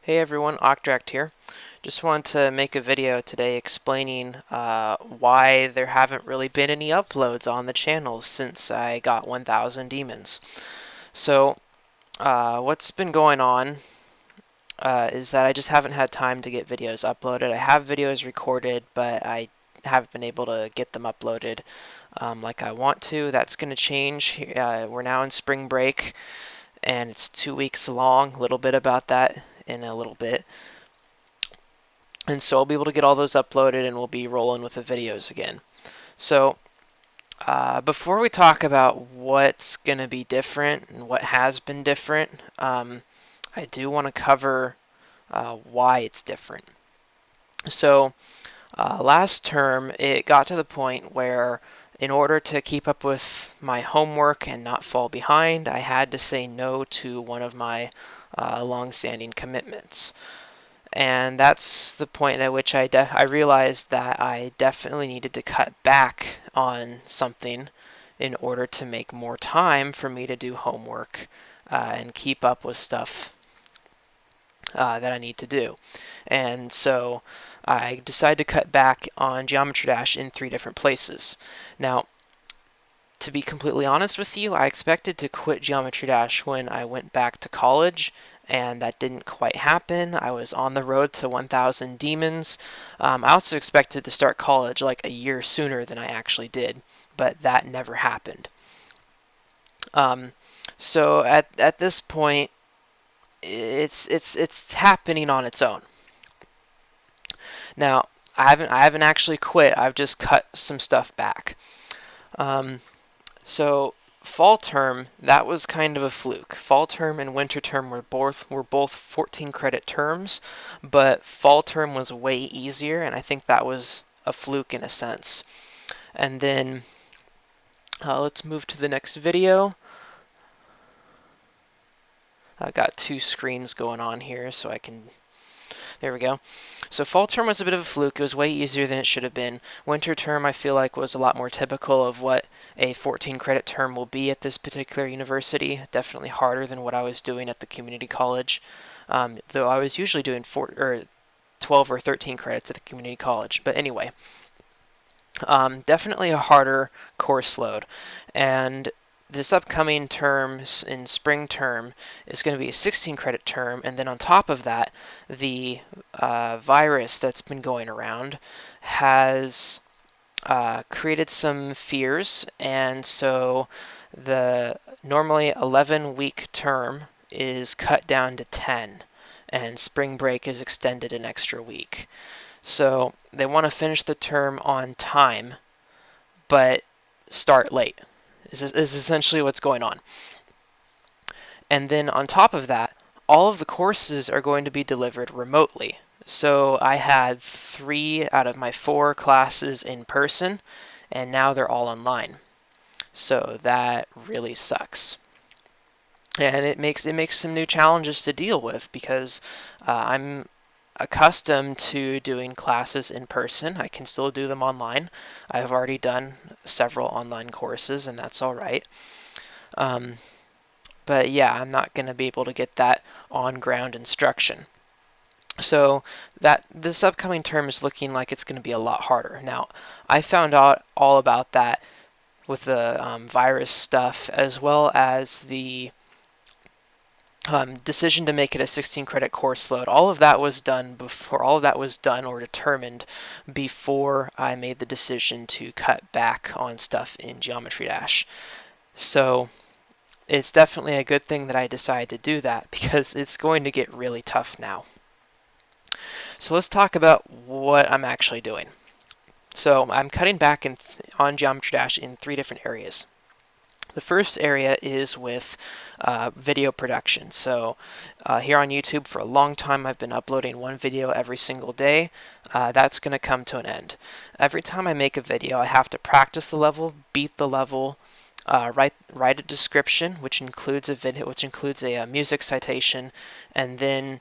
Hey everyone, Octract here. Just want to make a video today explaining why there haven't really been any uploads on the channel since I got 1000 demons. So, what's been going on is that I just haven't had time to get videos uploaded. I have videos recorded, but I haven't been able to get them uploaded like I want to. That's going to change. We're now in spring break, and it's 2 weeks long. A little bit about that in a little bit. And so I'll be able to get all those uploaded and we'll be rolling with the videos again. So before we talk about what's going to be different and what has been different, I do want to cover why it's different. So last term, it got to the point where in order to keep up with my homework and not fall behind, I had to say no to one of my long-standing commitments. And that's the point at which I realized that I definitely needed to cut back on something in order to make more time for me to do homework and keep up with stuff that I need to do. And so I decided to cut back on Geometry Dash in 3 different places. Now, to be completely honest with you, I expected to quit Geometry Dash when I went back to college, and that didn't quite happen. I was on the road to 1000 demons. I also expected to start college like a year sooner than I actually did, but that never happened. So at this point, it's happening on its own. Now, I haven't actually quit. I've just cut some stuff back. So fall term, that was kind of a fluke. Fall term and winter term were both 14 credit terms, but fall term was way easier, and I think that was a fluke in a sense. And then let's move to the next video. I've got 2 screens going on here, so I can. There we go. So fall term was a bit of a fluke. It was way easier than it should have been. Winter term, I feel like, was a lot more typical of what a 14 credit term will be at this particular university. Definitely harder than what I was doing at the community college, though I was usually doing 12 or 13 credits at the community college. But anyway, definitely a harder course load. And this upcoming term in spring term is going to be a 16 credit term, and then on top of that, the virus that's been going around has created some fears, and so the normally 11-week term is cut down to 10, and spring break is extended an extra week. So they want to finish the term on time, but start late. Is essentially what's going on. And then on top of that, all of the courses are going to be delivered remotely. So I had 3 out of my 4 classes in person, and now they're all online. So that really sucks. And it makes some new challenges to deal with because I'm accustomed to doing classes in person. I can still do them online. I've already done several online courses, and that's all right. But yeah, I'm not going to be able to get that on-ground instruction. So that this upcoming term is looking like it's going to be a lot harder. Now, I found out all about that with the virus stuff, as well as the decision to make it a 16 credit course load. All of that was done or determined before I made the decision to cut back on stuff in Geometry Dash. So it's definitely a good thing that I decided to do that because it's going to get really tough now. So let's talk about what I'm actually doing. So I'm cutting back on Geometry Dash in 3 different areas. The first area is with video production. So here on YouTube for a long time I've been uploading 1 video every single day. That's going to come to an end. Every time I make a video I have to practice the level, beat the level, write a description which includes a music citation, and then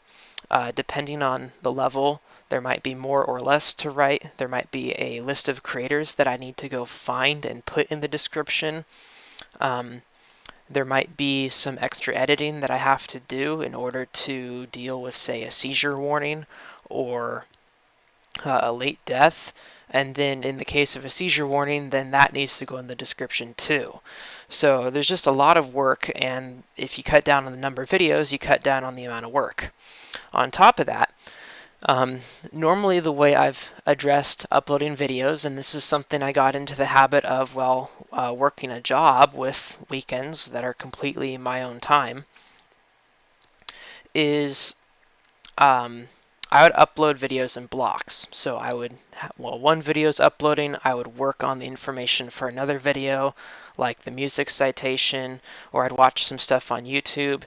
depending on the level there might be more or less to write. There might be a list of creators that I need to go find and put in the description. There might be some extra editing that I have to do in order to deal with, say, a seizure warning or a late death. And then in the case of a seizure warning, then that needs to go in the description too. So there's just a lot of work, and if you cut down on the number of videos, you cut down on the amount of work. On top of that, normally the way I've addressed uploading videos, and this is something I got into the habit of while working a job with weekends that are completely my own time, is I would upload videos in blocks. So I would, while one video is uploading, I would work on the information for another video, like the music citation, or I'd watch some stuff on YouTube,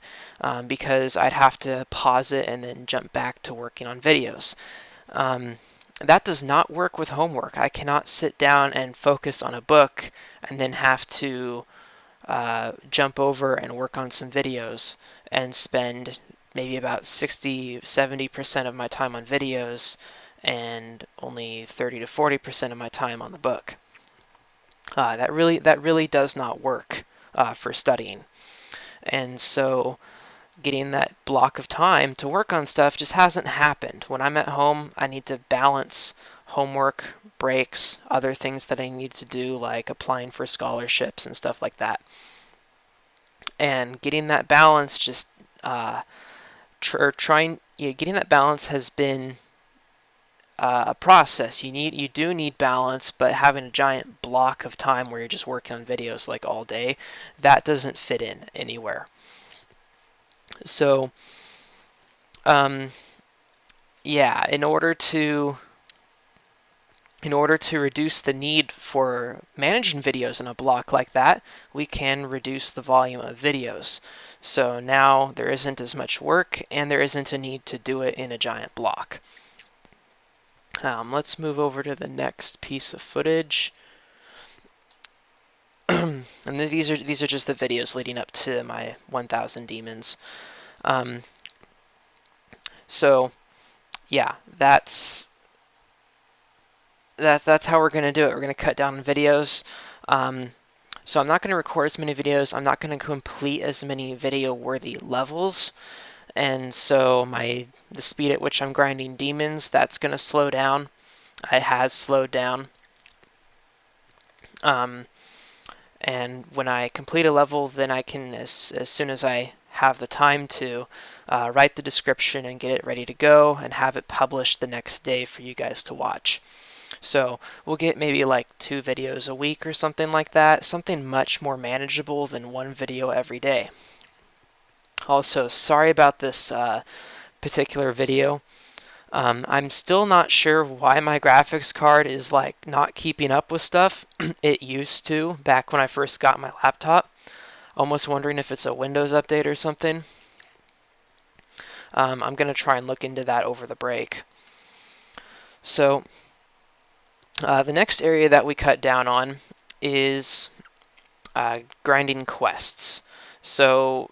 because I'd have to pause it and then jump back to working on videos. That does not work with homework. I cannot sit down and focus on a book and then have to jump over and work on some videos and spend maybe about 60-70% of my time on videos and only 30 to 40% of my time on the book. That really does not work for studying. And so getting that block of time to work on stuff just hasn't happened. When I'm at home, I need to balance homework, breaks, other things that I need to do, like applying for scholarships and stuff like that. And getting that balance just getting that balance has been a process. You do need balance, but having a giant block of time where you're just working on videos like all day, that doesn't fit in anywhere. So, yeah, in order to reduce the need for managing videos in a block like that, we can reduce the volume of videos. So now there isn't as much work, and there isn't a need to do it in a giant block. Let's move over to the next piece of footage. And these are just the videos leading up to my 1,000 demons. So yeah, that's how we're going to do it. We're going to cut down on videos. So I'm not going to record as many videos. I'm not going to complete as many video-worthy levels. And so the speed at which I'm grinding demons, that's going to slow down. It has slowed down. And when I complete a level, then I can, as soon as I have the time to, write the description and get it ready to go and have it published the next day for you guys to watch. So we'll get maybe like 2 videos a week or something like that, something much more manageable than 1 video every day. Also, sorry about this particular video. I'm still not sure why my graphics card is like not keeping up with stuff. It used to back when I first got my laptop. Almost wondering if it's a Windows update or something. I'm going to try and look into that over the break. So the next area that we cut down on is grinding quests. So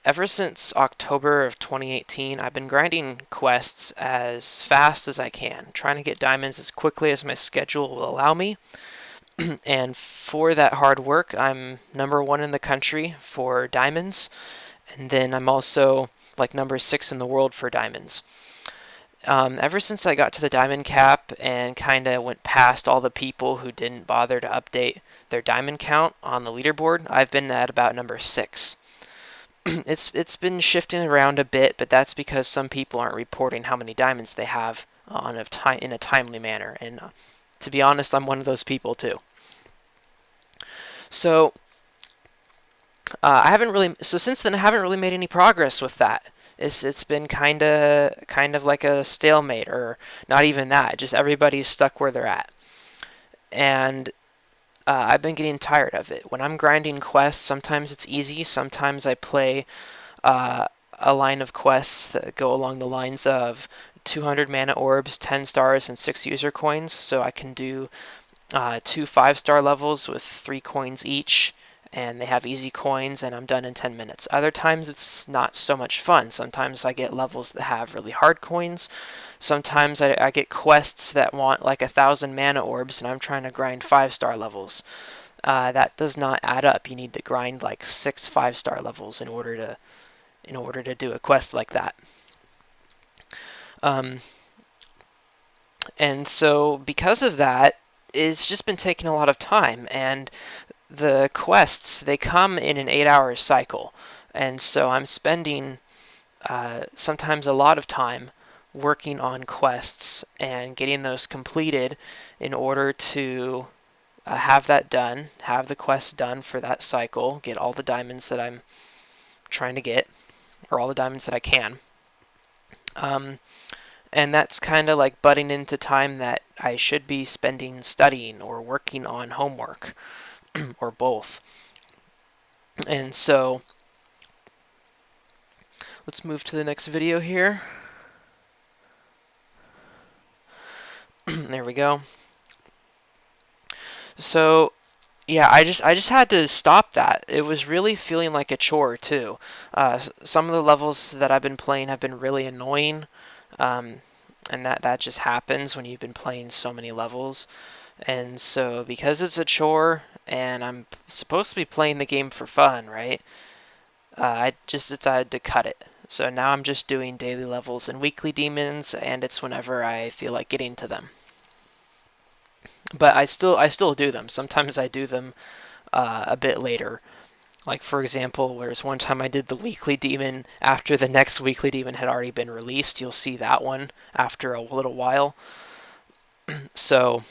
ever since October of 2018, I've been grinding quests as fast as I can, trying to get diamonds as quickly as my schedule will allow me. And for that hard work, I'm #1 in the country for diamonds, and then I'm also like #6 in the world for diamonds. Ever since I got to the diamond cap and kind of went past all the people who didn't bother to update their diamond count on the leaderboard, I've been at about #6. It's been shifting around a bit, but that's because some people aren't reporting how many diamonds they have in a timely manner, and to be honest, I'm one of those people too. So since then I haven't really made any progress with that. It's been kind of like a stalemate, or not even that. Just everybody's stuck where they're at, and I've been getting tired of it. When I'm grinding quests, sometimes it's easy. Sometimes I play a line of quests that go along the lines of 200 mana orbs, 10 stars, and 6 user coins. So I can do 2 5-star levels with 3 coins each, and they have easy coins, and I'm done in 10 minutes. Other times it's not so much fun. Sometimes I get levels that have really hard coins. Sometimes I get quests that want like 1,000 mana orbs, and I'm trying to grind 5-star levels. that does not add up. You need to grind like 6 5-star levels in order to do a quest like that. And so because of that, it's just been taking a lot of time, and the quests, they come in an 8-hour cycle, and so I'm spending sometimes a lot of time working on quests and getting those completed in order to have that done, have the quest done for that cycle, get all the diamonds that I'm trying to get, or all the diamonds that I can. And that's kind of like butting into time that I should be spending studying or working on homework, or both. And so let's move to the next video here. There we go. So yeah, I just had to stop that. It was really feeling like a chore too. Some of the levels that I've been playing have been really annoying, and that just happens when you've been playing so many levels. And so because it's a chore and I'm supposed to be playing the game for fun, right? I just decided to cut it. So now I'm just doing daily levels and weekly demons, and it's whenever I feel like getting to them. But I still do them. Sometimes I do them a bit later. Like for example, whereas one time I did the weekly demon after the next weekly demon had already been released. You'll see that one after a little while. So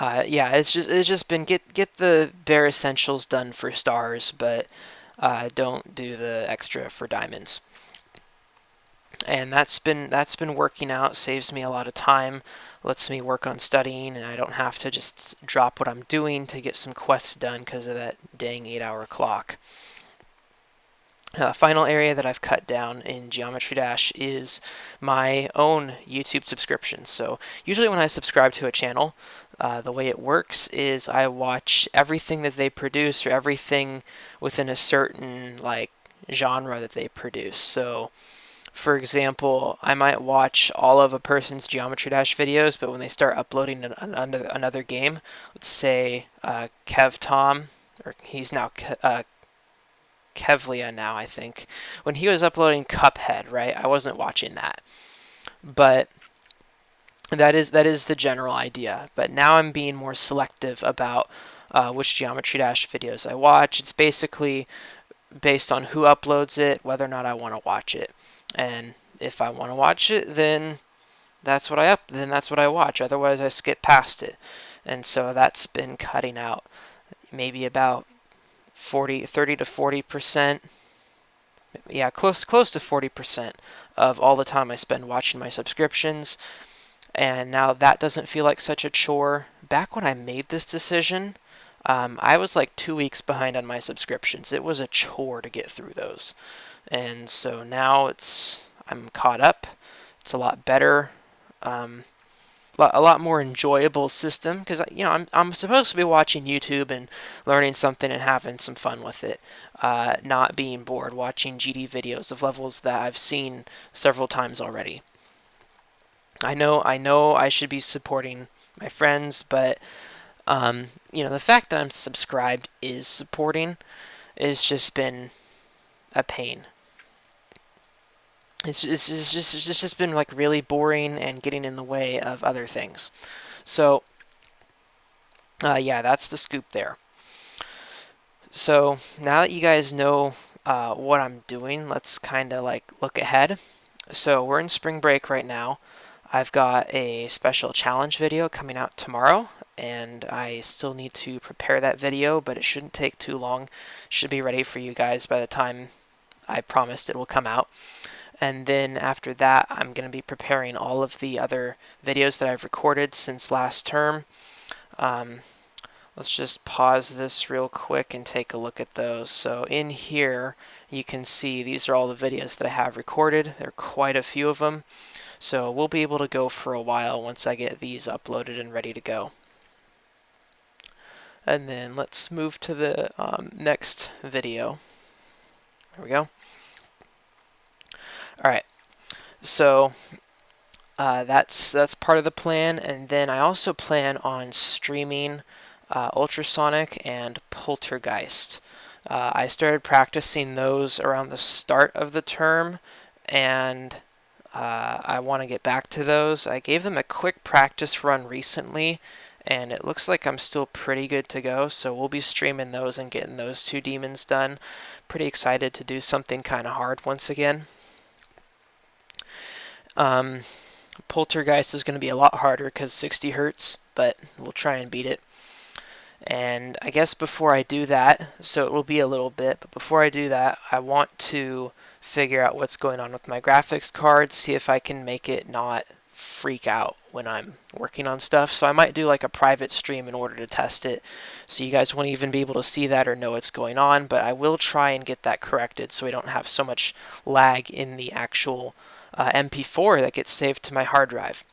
yeah, it's just been get the bare essentials done for stars, but don't do the extra for diamonds. And that's been working out. Saves me a lot of time, lets me work on studying, and I don't have to just drop what I'm doing to get some quests done because of that dang 8-hour clock. Final area that I've cut down in Geometry Dash is my own YouTube subscriptions. So usually when I subscribe to a channel, the way it works is I watch everything that they produce, or everything within a certain like genre that they produce. So for example, I might watch all of a person's Geometry Dash videos, but when they start uploading another game, let's say Kev Tom, or he's now Kevlia now, I think. When he was uploading Cuphead, right, I wasn't watching that. But that is the general idea. But now I'm being more selective about which Geometry Dash videos I watch. It's basically based on who uploads it, whether or not I want to watch it. And if I want to watch it, then that's what I watch. Otherwise, I skip past it. And so that's been cutting out maybe about 30 to 40%. Yeah, close to 40% of all the time I spend watching my subscriptions. And now that doesn't feel like such a chore. Back when I made this decision, I was like 2 weeks behind on my subscriptions. It was a chore to get through those. And so now I'm caught up. It's a lot better, a lot more enjoyable system, because I'm supposed to be watching YouTube and learning something and having some fun with it, not being bored watching GD videos of levels that I've seen several times already. I know I should be supporting my friends, but the fact that I'm subscribed is supporting. It's just been a pain. It's just been like really boring and getting in the way of other things. So yeah, that's the scoop there. So now that you guys know what I'm doing, let's kind of like look ahead. So we're in spring break right now. I've got a special challenge video coming out tomorrow, and I still need to prepare that video, but it shouldn't take too long. Should be ready for you guys by the time I promised it will come out. And then after that, I'm going to be preparing all of the other videos that I've recorded since last term. Let's just pause this real quick and take a look at those. So in here, you can see these are all the videos that I have recorded. There are quite a few of them. So we'll be able to go for a while once I get these uploaded and ready to go. And then let's move to the next video. There we go. Alright, so that's part of the plan, and then I also plan on streaming ultrasonic, and poltergeist. I started practicing those around the start of the term, and I want to get back to those. I gave them a quick practice run recently, and it looks like I'm still pretty good to go, so we'll be streaming those and getting those 2 demons done. Pretty excited to do something kind of hard once again. Poltergeist is going to be a lot harder because 60 hertz, but we'll try and beat it. And I guess before I do that, so it will be a little bit, but before I do that, I want to figure out what's going on with my graphics card, see if I can make it not freak out when I'm working on stuff. So I might do like a private stream in order to test it, so you guys won't even be able to see that or know what's going on, but I will try and get that corrected so we don't have so much lag in the actual MP4 that gets saved to my hard drive.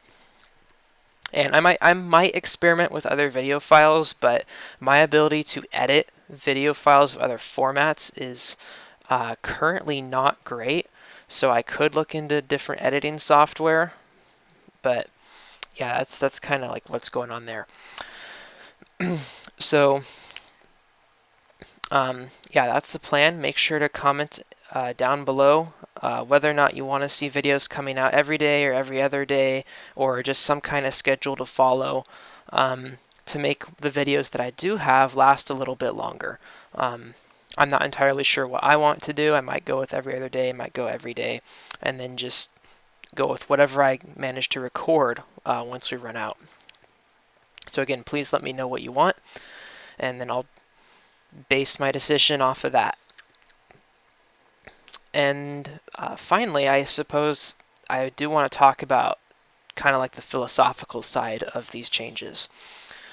And I might experiment with other video files, but my ability to edit video files of other formats is currently not great. So I could look into different editing software, but yeah, that's kind of like what's going on there. So yeah, that's the plan. Make sure to comment down below whether or not you want to see videos coming out every day or every other day, or just some kind of schedule to follow to make the videos that I do have last a little bit longer. I'm not entirely sure what I want to do. I might go with every other day, I might go every day, and then just go with whatever I manage to record once we run out. So again, please let me know what you want, and then I'll base my decision off of that. And finally, I suppose I do want to talk about kind of like the philosophical side of these changes.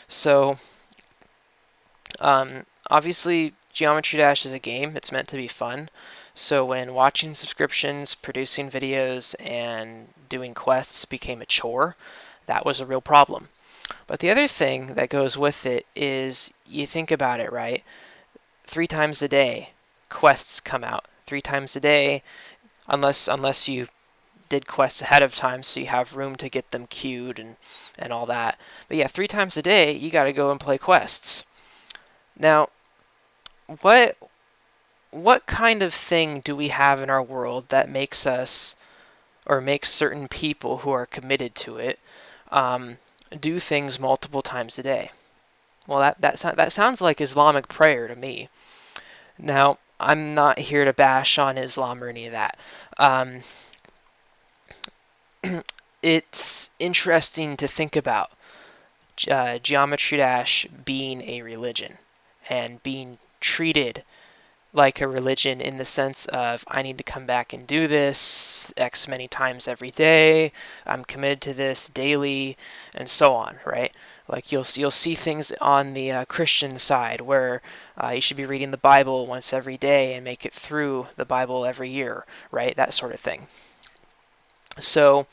So obviously Geometry Dash is a game. It's meant to be fun. So when watching subscriptions, producing videos, and doing quests became a chore, that was a real problem. But the other thing that goes with it is, you think about it, right? 3 times a day, quests come out. 3 times a day, unless you did quests ahead of time, so you have room to get them queued and all that. But yeah, 3 times a day, you got to go and play quests. Now, what kind of thing do we have in our world that makes us, or makes certain people who are committed to it, do things multiple times a day? Well, that sounds like Islamic prayer to me. Now, I'm not here to bash on Islam or any of that. It's interesting to think about Geometry Dash being a religion and being treated like a religion in the sense of, I need to come back and do this X many times every day, I'm committed to this daily, and so on, right? Like you'll see things on the Christian side where you should be reading the Bible once every day and make it through the Bible every year, right? That sort of thing. So,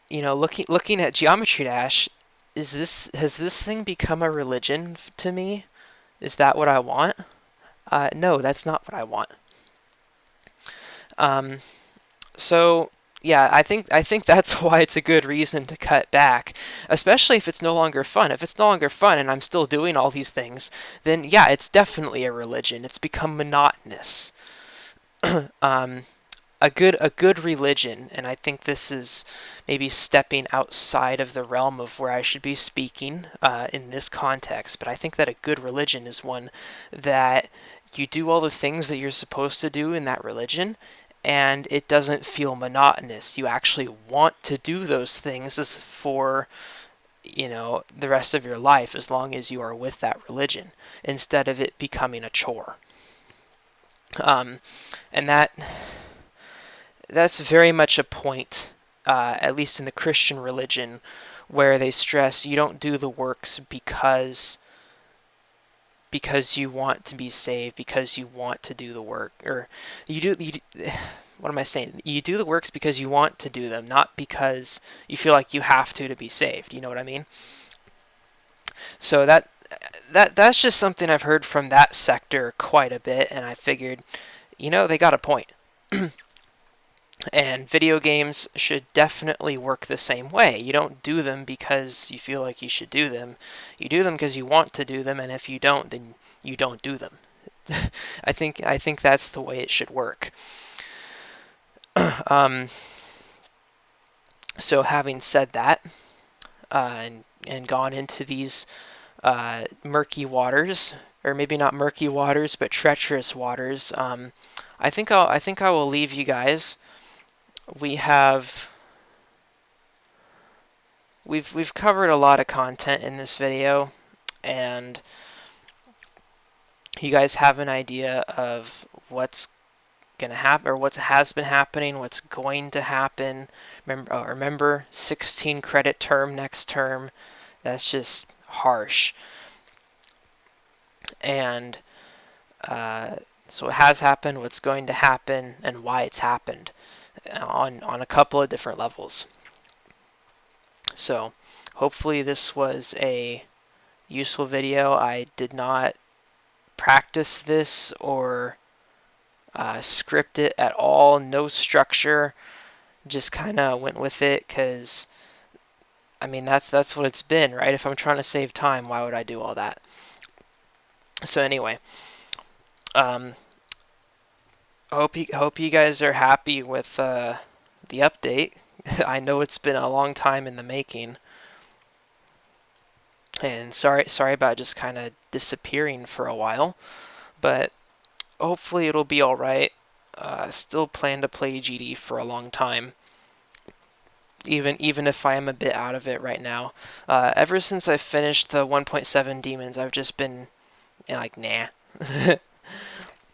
you know, looking at Geometry Dash, has this thing become a religion to me? Is that what I want? No, that's not what I want. So yeah, I think that's why it's a good reason to cut back, especially if it's no longer fun. If it's no longer fun and I'm still doing all these things, then yeah, it's definitely a religion. It's become monotonous. A good religion, and I think this is maybe stepping outside of the realm of where I should be speaking in this context, but I think that a good religion is one that you do all the things that you're supposed to do in that religion, and it doesn't feel monotonous. You actually want to do those things for, you know, the rest of your life, as long as you are with that religion, instead of it becoming a chore. And that's very much a point, at least in the Christian religion, where they stress you don't do the works because you want to be saved, because you want to do the work, or what am I saying? You do the works because you want to do them, not because you feel like you have to be saved. You know what I mean? So that's just something I've heard from that sector quite a bit, and I figured, you know, they got a point. And video games should definitely work the same way. You don't do them because you feel like you should do them. You do them because you want to do them, and if you don't, then you don't do them. I think that's the way it should work. um, so having said that, and gone into these murky waters, or maybe not murky waters, but treacherous waters, I think I will leave you guys. We have we've covered a lot of content in this video, and you guys have an idea of what's gonna happen, or what has been happening, what's going to happen. Remember 16 credit term next term. That's just harsh. And so what has happened, what's going to happen, and why it's happened on a couple of different levels. So hopefully this was a useful video. I did not practice this or script it at all. No structure. Just kind of went with it because, I mean, that's what it's been, right? If I'm trying to save time, why would I do all that? So anyway, hope you guys are happy with the update. I know it's been a long time in the making, and sorry about just kind of disappearing for a while, but hopefully it'll be all right. Still plan to play GD for a long time, even if I am a bit out of it right now. Ever since I finished the 1.7 demons, I've just been like, nah.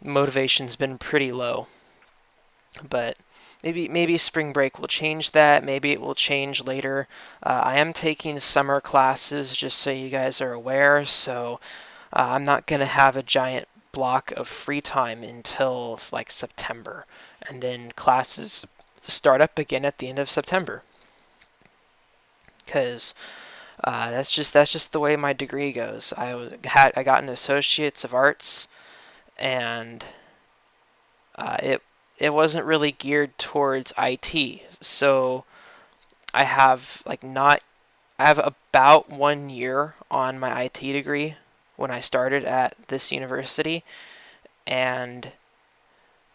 Motivation's been pretty low, but maybe spring break will change that. Maybe it will change later. I am taking summer classes, just so you guys are aware, so I'm not going to have a giant block of free time until like September, and then classes start up again at the end of September, because that's just the way my degree goes. I got an Associates of Arts, and it wasn't really geared towards IT. So I have about 1 year on my IT degree when I started at this university, and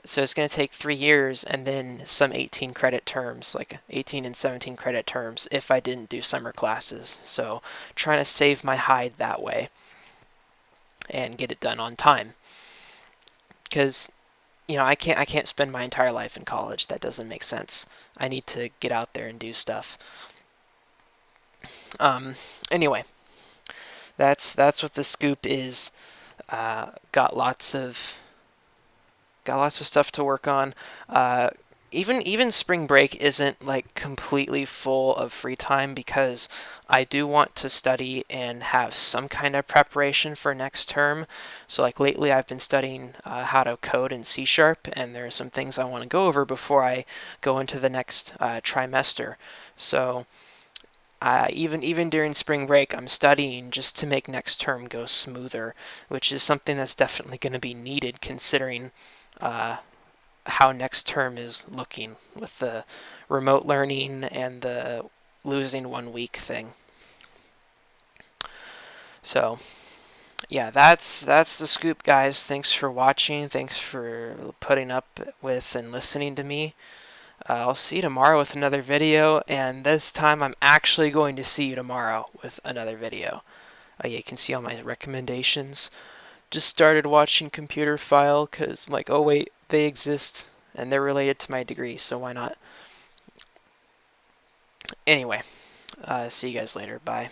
so it's going to take 3 years and then some 18 credit terms, like 18 and 17 credit terms, if I didn't do summer classes. So trying to save my hide that way and get it done on time, because I can't spend my entire life in college. That doesn't make sense. I need to get out there and do stuff. Anyway, that's what the scoop is. Got lots of stuff to work on. Even spring break isn't like completely full of free time, because I do want to study and have some kind of preparation for next term. So like lately I've been studying how to code in C#, and there are some things I want to go over before I go into the next trimester. So even during spring break, I'm studying just to make next term go smoother, which is something that's definitely going to be needed, considering how next term is looking with the remote learning and the losing 1 week thing. So yeah, that's the scoop, guys. Thanks for watching. Thanks for putting up with and listening to me. I'll see you tomorrow with another video, and this time I'm actually going to see you tomorrow with another video. Yeah, you can see all my recommendations. Just started watching Computer File because I'm like, oh wait, they exist and they're related to my degree, so why not? Anyway, see you guys later. Bye.